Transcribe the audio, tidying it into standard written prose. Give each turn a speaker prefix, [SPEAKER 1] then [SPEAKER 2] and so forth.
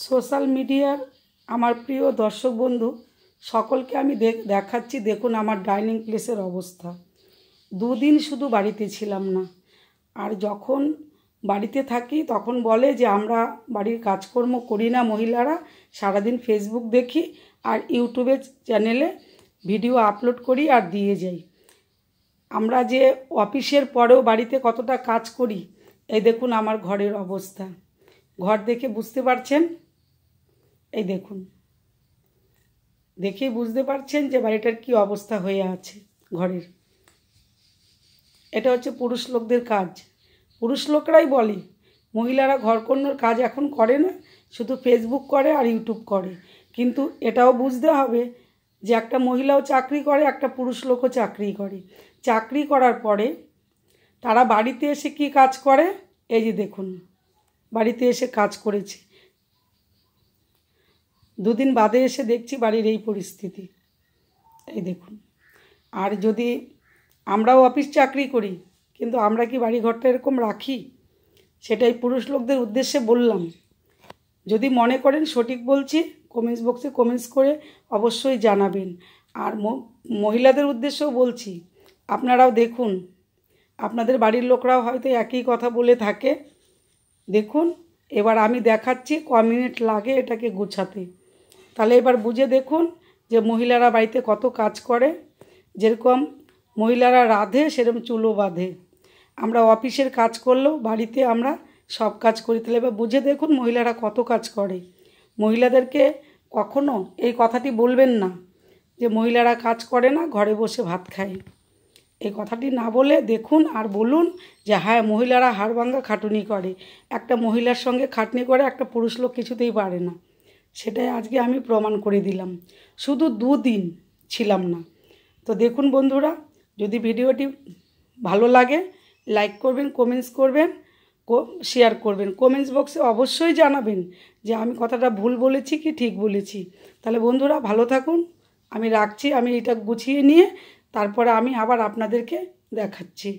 [SPEAKER 1] Social মিডিয়ার আমার প্রিয় দর্শক বন্ধু সকলকে আমি দেখাচ্ছি। দেখুন আমার ডাইনিং প্লেসের অবস্থা। দুদিন শুধু বাড়িতে ছিলাম না, আর যখন বাড়িতে থাকি তখন বলে যে আমরা বাড়ির কাজকর্ম করি না মহিলারা, সারাদিন ফেসবুক দেখি আর ইউটিউবে চ্যানেলে ভিডিও আপলোড করি আর দিয়ে যাই। আমরা যে অফিসের পরেও বাড়িতে কতটা কাজ করি, এই দেখুন আমার ঘরের অবস্থা। ঘর দেখে বুঝতে পারছেন, এই দেখুন, দেখেই বুঝতে পারছেন যে বাড়িটার কি অবস্থা হয়ে আছে ঘরের। এটা হচ্ছে পুরুষ লোকদের কাজ। পুরুষ লোকরাই বলে মহিলারা ঘরকন্নর কাজ এখন করে না, শুধু ফেসবুক করে আর ইউটিউব করে। কিন্তু এটাও বুঝতে হবে যে একটা মহিলাও চাকরি করে, একটা পুরুষ লোকও চাকরি করে। চাকরি করার পরে তারা বাড়িতে এসে কি কাজ করে, এই যে দেখুন বাড়িতে এসে কাজ করেছে। দুদিন বাদে এসে দেখছি বাড়ির এই পরিস্থিতি, এই দেখুন। আর যদি আমরাও অফিস চাকরি করি, কিন্তু আমরা কি বাড়ি ঘরটা এরকম রাখি? সেটাই পুরুষ লোকদের উদ্দেশ্যে বললাম। যদি মনে করেন সঠিক বলছি, কমেন্টস বক্সে কমেন্টস করে অবশ্যই জানাবেন। আর মহিলাদের উদ্দেশ্যেও বলছি, আপনারাও দেখুন, আপনাদের বাড়ির লোকরাও হয়তো একই কথা বলে থাকে। দেখুন এবার আমি দেখাচ্ছি ক মিনিট লাগে এটাকে গুছাতে। তাহলে এবার বুঝে দেখুন যে মহিলারা বাড়িতে কত কাজ করে। যেরকম মহিলারা রাঁধে, সেরকম চুলো বাঁধে। আমরা অফিসের কাজ করলেও বাড়িতে আমরা সব কাজ করি। তাহলে এবার বুঝে দেখুন মহিলারা কত কাজ করে। মহিলাদেরকে কখনো এই কথাটি বলবেন না যে মহিলারা কাজ করে না, ঘরে বসে ভাত খায়। এই কথাটি না বলে দেখুন আর বলুন যে হ্যাঁ, মহিলারা হাড়ভাঙ্গা খাটুনি করে। একটা মহিলার সঙ্গে খাটনি করে একটা পুরুষ লোক কিছুতেই পারে না। সেটাই আজকে আমি প্রমাণ করে দিলাম। শুধু দুদিন ছিলাম না। তো দেখুন বন্ধুরা, যদি ভিডিওটি ভালো লাগে লাইক করবেন, কমেন্টস করবেন, শেয়ার করবেন। কমেন্টস বক্সে অবশ্যই জানাবেন যে আমি কথাটা ভুল বলেছি কি ঠিক বলেছি। তাহলে বন্ধুরা ভালো থাকুন। আমি রাখছি, আমি এটা গুছিয়ে নিয়ে তারপরে আমি আবার আপনাদেরকে দেখাচ্ছি।